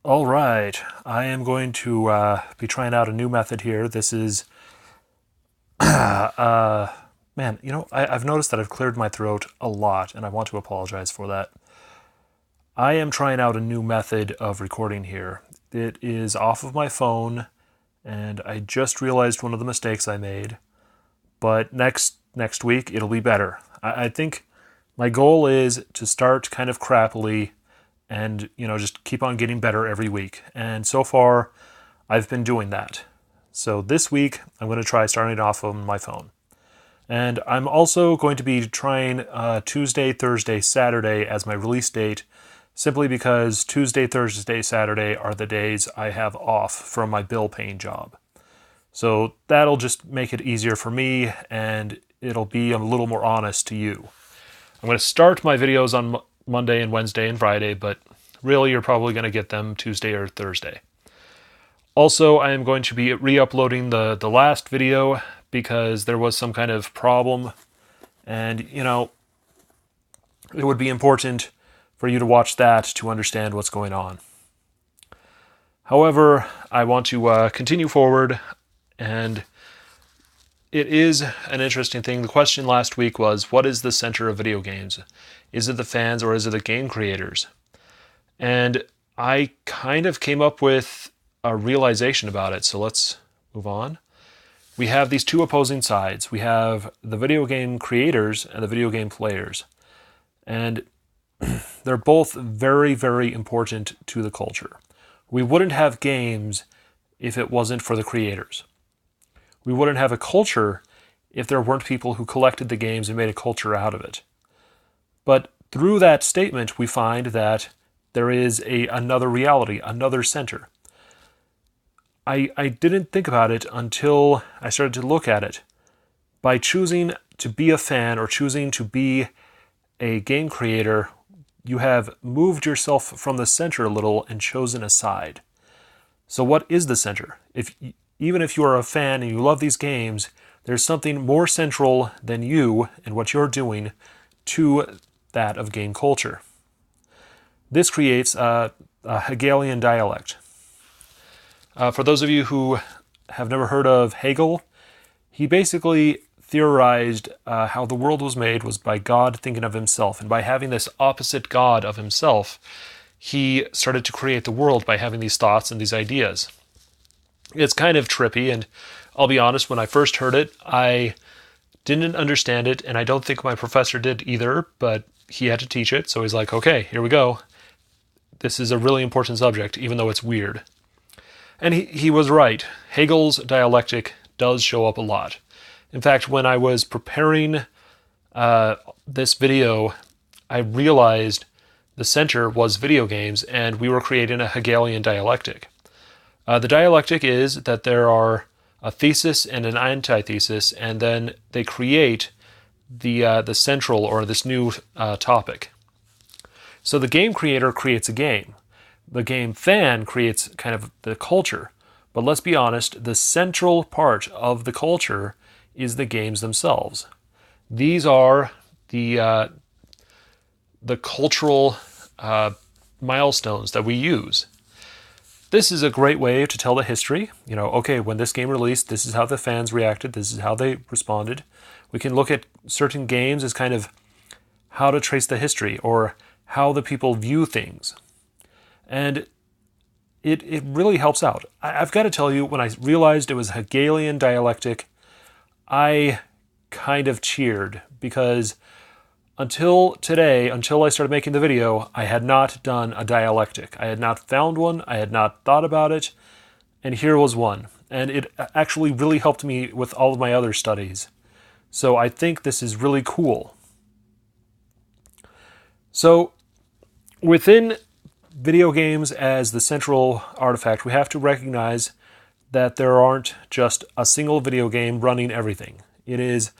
All right, I am going to be trying out a new method here. This is, man, I've noticed that I've cleared my throat a lot, and I want to apologize for that. I am trying out a new method of recording here. It is off of my phone, and I just realized one of the mistakes I made. But next week, it'll be better. I think my goal is to start kind of crappily and just keep on getting better every week. And so far, I've been doing that. So this week, I'm going to try starting it off on my phone. And I'm also going to be trying Tuesday, Thursday, Saturday as my release date, simply because Tuesday, Thursday, Saturday are the days I have off from my bill-paying job. So that'll just make it easier for me, and it'll be a little more honest to you. I'm going to start my videos on Monday and Wednesday and Friday, but really you're probably going to get them Tuesday or Thursday. Also, I am going to be re-uploading the last video because there was some kind of problem, and it would be important for you to watch that to understand what's going on. However, I want to continue forward, and it is an interesting thing. The question last week was, what is the center of video games? Is it the fans or is it the game creators? And I kind of came up with a realization about it, so let's move on. We have these two opposing sides. We have the video game creators and the video game players. And they're both very, very important to the culture. We wouldn't have games if it wasn't for the creators. We wouldn't have a culture if there weren't people who collected the games and made a culture out of it. But through that statement, we find that there is another reality, another center. I didn't think about it until I started to look at it. By choosing to be a fan or choosing to be a game creator, you have moved yourself from the center a little and chosen a side. So what is the center? Even if you are a fan and you love these games, there's something more central than you and what you're doing to that of game culture. This creates a Hegelian dialect. For those of you who have never heard of Hegel, he basically theorized how the world was made was by God thinking of himself. And by having this opposite God of himself, he started to create the world by having these thoughts and these ideas. It's kind of trippy, and I'll be honest, when I first heard it, I didn't understand it, and I don't think my professor did either, but he had to teach it, so he's like, okay, here we go. This is a really important subject, even though it's weird. And he was right. Hegel's dialectic does show up a lot. In fact, when I was preparing this video, I realized the center was video games, and we were creating a Hegelian dialectic. The dialectic is that there are a thesis and an antithesis, and then they create the central or this new topic. So the game creator creates a game. The game fan creates kind of the culture. But let's be honest, the central part of the culture is the games themselves. These are the cultural milestones that we use. This is a great way to tell the history. Okay, when this game released, this is how the fans reacted, this is how they responded. We can look at certain games as kind of how to trace the history or how the people view things. And it really helps out. I've got to tell you, when I realized it was Hegelian dialectic, I kind of cheered, because until today, until I started making the video, I had not done a dialectic. I had not found one, I had not thought about it, and here was one. And it actually really helped me with all of my other studies. So I think this is really cool. So within video games as the central artifact, we have to recognize that there aren't just a single video game running everything. It is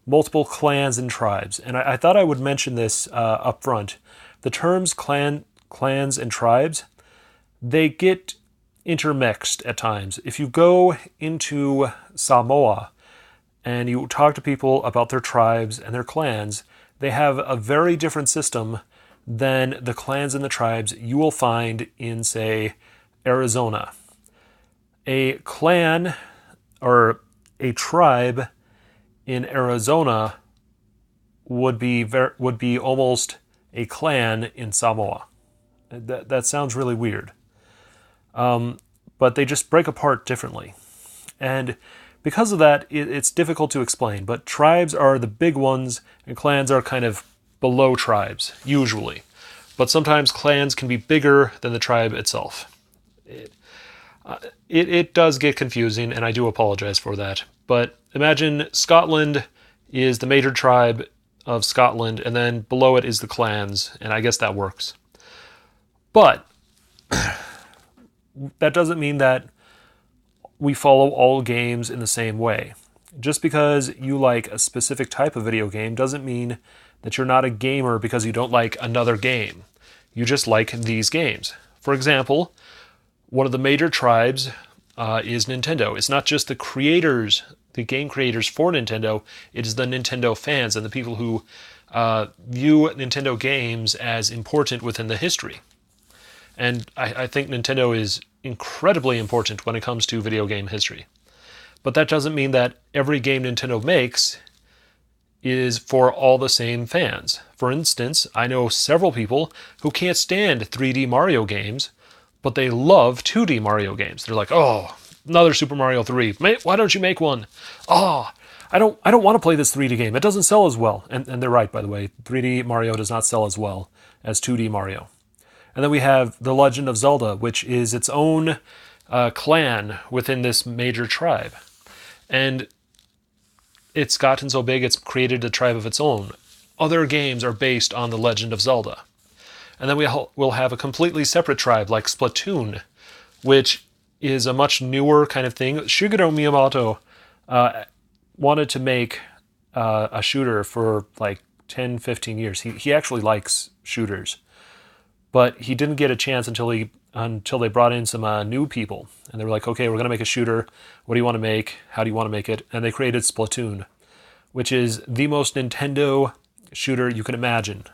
multiple clans and tribes. And I thought I would mention this up front. The terms clans and tribes, they get intermixed at times. If you go into Samoa and you talk to people about their tribes and their clans, they have a very different system than the clans and the tribes you will find in, say, Arizona. A clan or a tribe in Arizona would be almost a clan in Samoa. That sounds really weird. But they just break apart differently. And because of that, it's difficult to explain. But tribes are the big ones, and clans are kind of below tribes, usually. But sometimes clans can be bigger than the tribe itself. It does get confusing, and I do apologize for that. But imagine Scotland is the major tribe of Scotland, and then below it is the clans, and I guess that works. But that doesn't mean that we follow all games in the same way. Just because you like a specific type of video game doesn't mean that you're not a gamer because you don't like another game. You just like these games. For example, one of the major tribes is Nintendo. It's not just the creators, the game creators for Nintendo, it is the Nintendo fans and the people who view Nintendo games as important within the history. And I think Nintendo is incredibly important when it comes to video game history. But that doesn't mean that every game Nintendo makes is for all the same fans. For instance, I know several people who can't stand 3D Mario games, but they love 2D Mario games. They're like, oh, another Super Mario 3. Why don't you make one? Oh, I don't want to play this 3D game. It doesn't sell as well. And they're right, by the way. 3D Mario does not sell as well as 2D Mario. And then we have The Legend of Zelda, which is its own clan within this major tribe. And it's gotten so big, it's created a tribe of its own. Other games are based on The Legend of Zelda. And then we'll have a completely separate tribe like Splatoon, which is a much newer kind of thing. Shigeru Miyamoto wanted to make a shooter for like 10, 15 years. He actually likes shooters. But he didn't get a chance until they brought in some new people. And they were like, okay, we're going to make a shooter. What do you want to make? How do you want to make it? And they created Splatoon, which is the most Nintendo shooter you can imagine.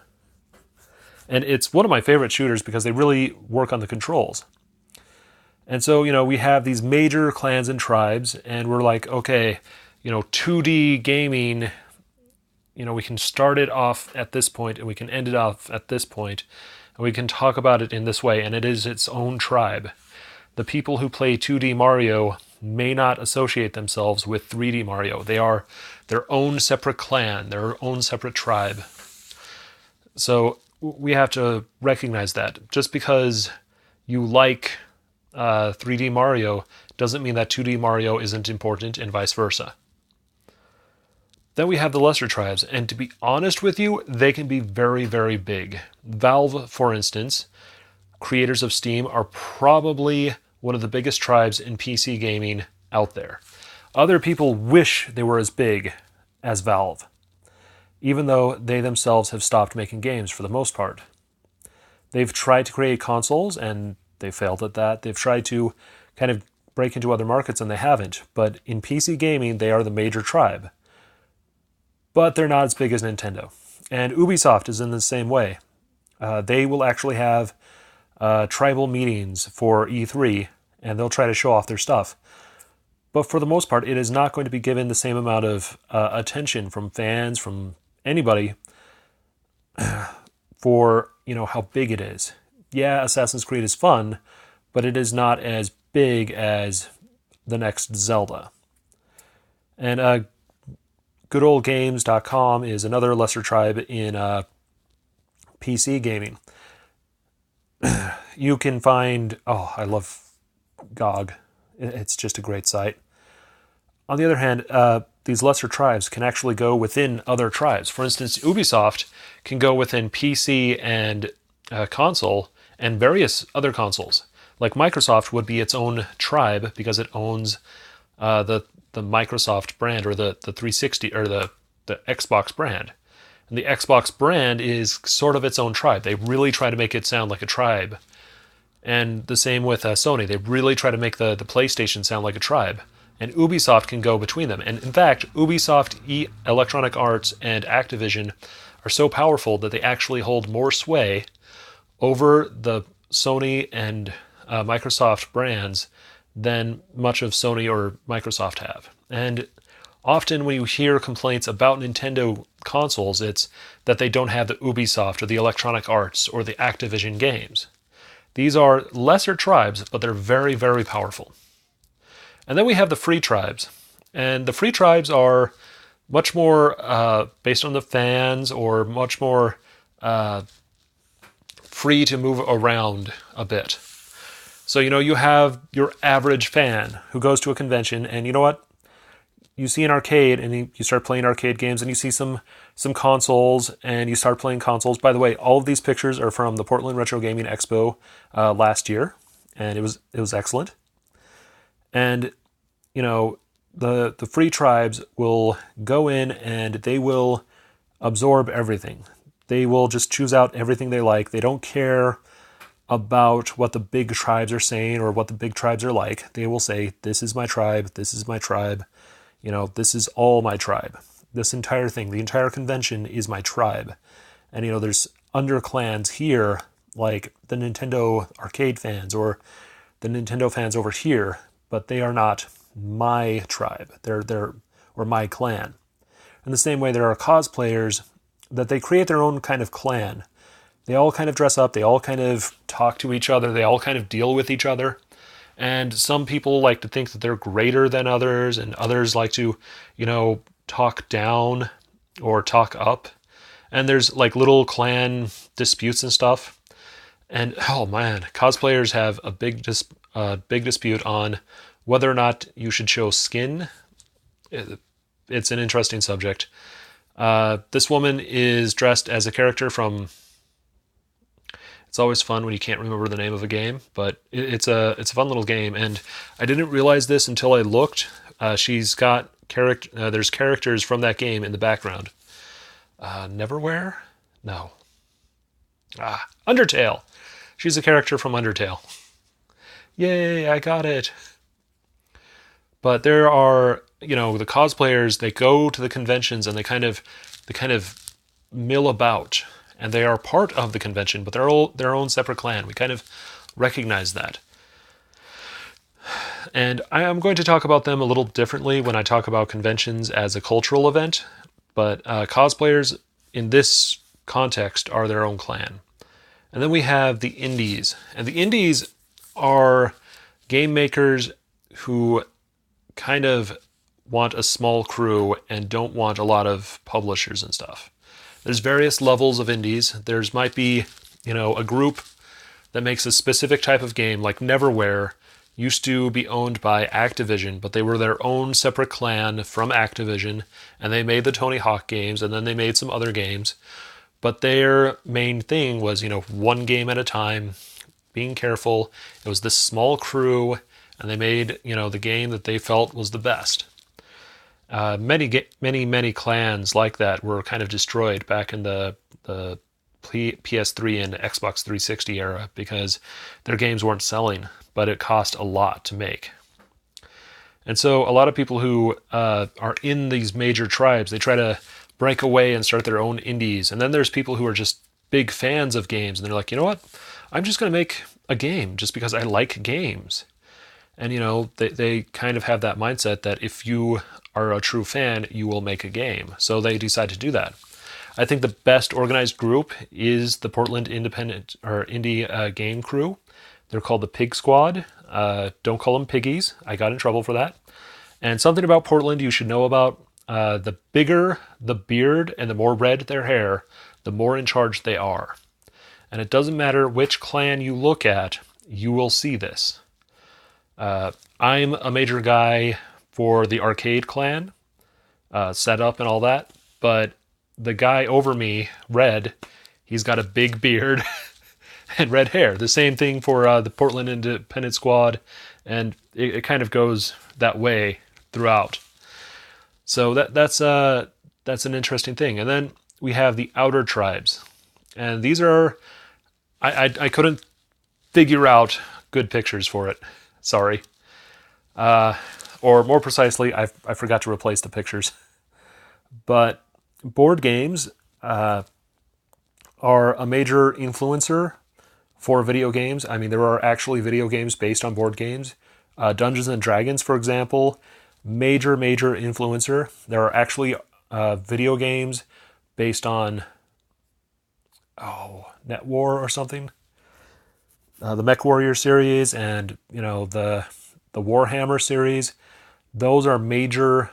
And it's one of my favorite shooters because they really work on the controls. And so, we have these major clans and tribes, and we're like, okay, 2D gaming, we can start it off at this point, and we can end it off at this point. And we can talk about it in this way, and it is its own tribe. The people who play 2D Mario may not associate themselves with 3D Mario. They are their own separate clan, their own separate tribe. So we have to recognize that. Just because you like 3D Mario doesn't mean that 2D Mario isn't important, and vice versa. Then we have the lesser tribes, and to be honest with you, they can be very, very big. Valve, for instance, creators of Steam, are probably one of the biggest tribes in PC gaming out there. Other people wish they were as big as Valve, even though they themselves have stopped making games for the most part. They've tried to create consoles, and they failed at that. They've tried to kind of break into other markets, and they haven't. But in PC gaming, they are the major tribe. But they're not as big as Nintendo. And Ubisoft is in the same way. They will actually have tribal meetings for E3, and they'll try to show off their stuff. But for the most part, it is not going to be given the same amount of attention from fans, from anybody, for how big it is. Yeah, Assassin's Creed is fun, but it is not as big as the next Zelda. And goodoldgames.com is another lesser tribe in PC gaming. You can find, I love GOG. It's just a great site. On the other hand, these lesser tribes can actually go within other tribes. For instance, Ubisoft can go within PC and console and various other consoles. Like Microsoft would be its own tribe because it owns the Microsoft brand, or the 360, or the Xbox brand. And the Xbox brand is sort of its own tribe. They really try to make it sound like a tribe. And the same with Sony. They really try to make the PlayStation sound like a tribe. And Ubisoft can go between them. And in fact, Ubisoft, Electronic Arts, and Activision are so powerful that they actually hold more sway over the Sony and Microsoft brands than much of Sony or Microsoft have. And often when you hear complaints about Nintendo consoles, it's that they don't have the Ubisoft or the Electronic Arts or the Activision games. These are lesser tribes, but they're very, very powerful. And then we have the free tribes. And the free tribes are much more based on the fans, or much more free to move around a bit. So, you have your average fan who goes to a convention, and you know what? You see an arcade, and you start playing arcade games, and you see some consoles, and you start playing consoles. By the way, all of these pictures are from the Portland Retro Gaming Expo last year, and it was excellent. And the free tribes will go in and they will absorb everything. They will just choose out everything they like. They don't care about what the big tribes are saying or what the big tribes are like. They will say, this is my tribe, this is my tribe, this is all my tribe. This entire thing, the entire convention is my tribe. And there's under clans here, like the Nintendo arcade fans or the Nintendo fans over here, but they are not my tribe. They're or my clan. In the same way, there are cosplayers that they create their own kind of clan. They all kind of dress up, they all kind of talk to each other, they all kind of deal with each other. And some people like to think that they're greater than others, and others like to, talk down or talk up. And there's like little clan disputes and stuff. And oh man, cosplayers have a big dispute on whether or not you should show skin. It's an interesting subject. This woman is dressed as a character from... It's always fun when you can't remember the name of a game, but it's a fun little game, and I didn't realize this until I looked. She's got there's characters from that game in the background. Neverwhere? No. Undertale. She's a character from Undertale. Yay, I got it. But there are, the cosplayers, they go to the conventions and they kind of mill about. And they are part of the convention, but they're all their own separate clan. We kind of recognize that. And I am going to talk about them a little differently when I talk about conventions as a cultural event. But cosplayers in this context are their own clan. And then we have the indies. And the indies are game makers who kind of want a small crew and don't want a lot of publishers and stuff. There's various levels of indies. There's might be, a group that makes a specific type of game, like Neverwhere used to be owned by Activision, but they were their own separate clan from Activision, and they made the Tony Hawk games, and then they made some other games. But their main thing was, one game at a time, being careful. It was this small crew, and they made, the game that they felt was the best. Many clans like that were kind of destroyed back in the PS3 and Xbox 360 era because their games weren't selling, but it cost a lot to make. And so a lot of people who are in these major tribes, they try to break away and start their own indies. And then there's people who are just big fans of games, and they're like, you know what? I'm just going to make a game just because I like games. And, they kind of have that mindset that if you are a true fan, you will make a game. So they decide to do that. I think the best organized group is the Portland Independent or Indie Game Crew. They're called the Pig Squad. Don't call them piggies. I got in trouble for that. And something about Portland you should know about, the bigger the beard and the more red their hair, the more in charge they are. And it doesn't matter which clan you look at, you will see this. I'm a major guy for the arcade clan, setup and all that, but the guy over me, Red, he's got a big beard and red hair. The same thing for the Portland Independent Squad, and it kind of goes that way throughout. So that's an interesting thing. And then we have the outer tribes, and these are I couldn't figure out good pictures for it. Sorry. Or more precisely, I forgot to replace the pictures. But board games are a major influencer for video games. I mean, there are actually video games based on board games. Dungeons and Dragons, for example, major influencer. There are actually video games based on Net War or something. The Mech Warrior series and the Warhammer series. Those are major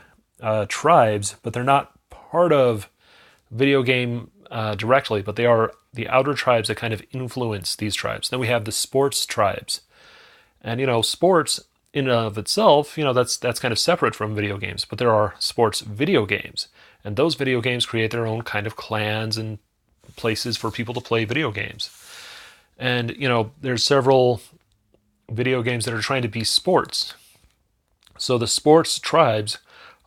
tribes, but they're not part of video game directly, but they are the outer tribes that kind of influence these tribes. Then we have the sports tribes. And, sports in and of itself, that's kind of separate from video games, but there are sports video games. And those video games create their own kind of clans and places for people to play video games. And, there's several video games that are trying to be sports. So the sports tribes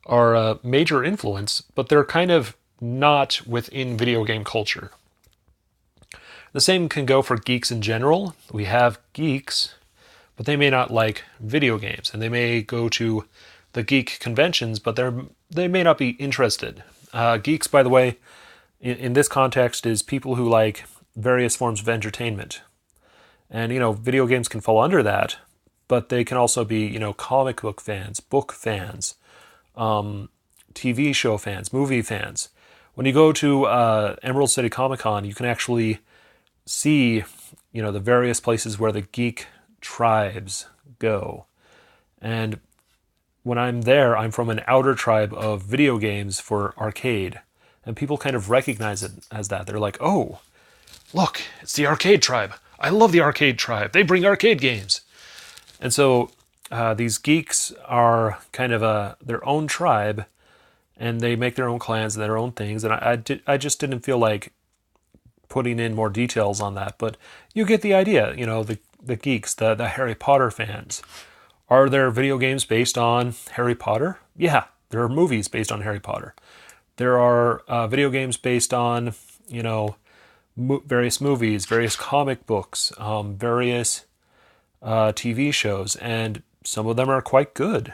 are a major influence, but they're kind of not within video game culture. The same can go for geeks in general. We have geeks, but they may not like video games, and they may go to the geek conventions, but they may not be interested. Geeks, by the way, in this context, is people who like various forms of entertainment. And, video games can fall under that, but they can also be, comic book fans, book fans, TV show fans, movie fans. When you go to Emerald City Comic Con, you can actually see, the various places where the geek tribes go. And when I'm there, I'm from an outer tribe of video games for arcade. And people kind of recognize it as that. They're like, oh, look, it's the arcade tribe. I love the arcade tribe. They bring arcade games. And so these geeks are kind of their own tribe, and they make their own clans and their own things. And I just didn't feel like putting in more details on that. But you get the idea, the geeks, the Harry Potter fans. Are there video games based on Harry Potter? Yeah, there are movies based on Harry Potter. There are video games based on, various movies, various comic books, various TV shows, and some of them are quite good,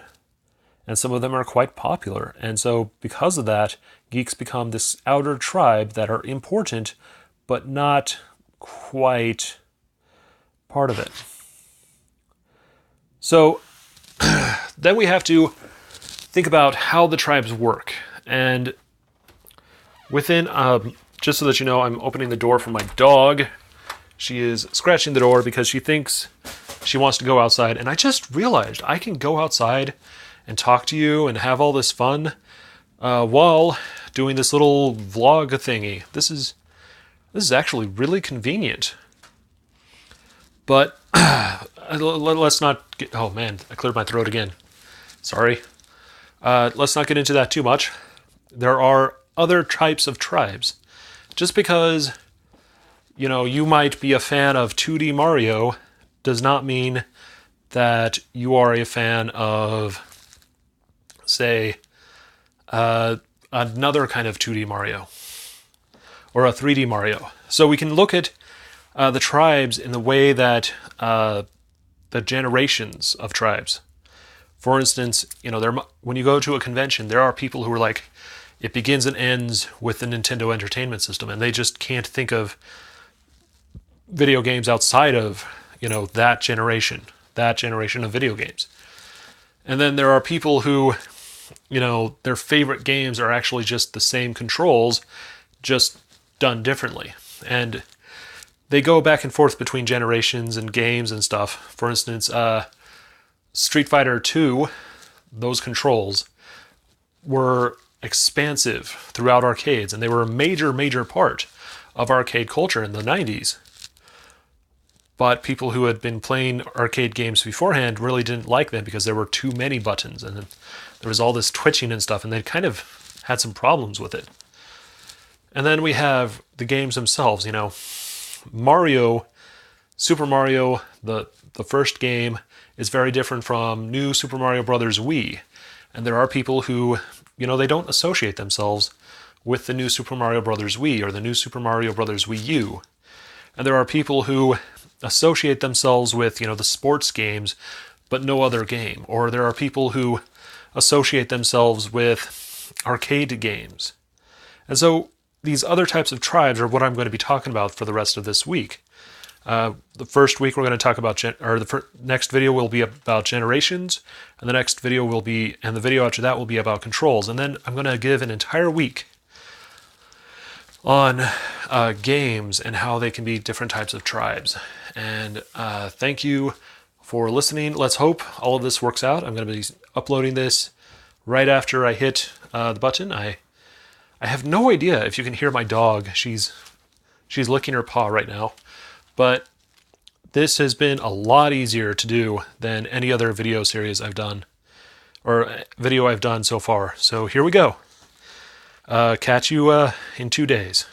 and some of them are quite popular. And so because of that, geeks become this outer tribe that are important, but not quite part of it. So then we have to think about how the tribes work. And within, just so that you know, I'm opening the door for my dog. She is scratching the door because she thinks she wants to go outside. And I just realized I can go outside and talk to you and have all this fun while doing this little vlog thingy. This is actually really convenient. But let's not get... Oh man, I cleared my throat again. Sorry. Let's not get into that too much. There are other types of tribes. Just because, you might be a fan of 2D Mario does not mean that you are a fan of, say, another kind of 2D Mario or a 3D Mario. So we can look at the tribes in the way that the generations of tribes. For instance, when you go to a convention, there are people who are like, it begins and ends with the Nintendo Entertainment System, and they just can't think of video games outside of, that generation of video games. And then there are people who, their favorite games are actually just the same controls, just done differently. And they go back and forth between generations and games and stuff. For instance, Street Fighter 2, those controls were expansive throughout arcades, and they were a major part of arcade culture in the 90s. But people who had been playing arcade games beforehand really didn't like them because there were too many buttons, and there was all this twitching and stuff, and they kind of had some problems with it. And then we have the games themselves, Mario, Super Mario, the first game, is very different from New Super Mario Bros. Wii. And there are people who, they don't associate themselves with the New Super Mario Bros. Wii or the New Super Mario Bros. Wii U. And there are people who associate themselves with, the sports games, but no other game. Or there are people who associate themselves with arcade games. And so these other types of tribes are what I'm going to be talking about for the rest of this week. The first week we're going to talk about, next video will be about generations, and the next video will be, and the video after that will be about controls. And then I'm going to give an entire week on games and how they can be different types of tribes. And thank you for listening. Let's hope all of this works out. I'm going to be uploading this right after I hit the button. I have no idea if you can hear my dog. She's licking her paw right now. But this has been a lot easier to do than any other video series I've done, or video I've done so far. So here we go. Catch you in 2 days.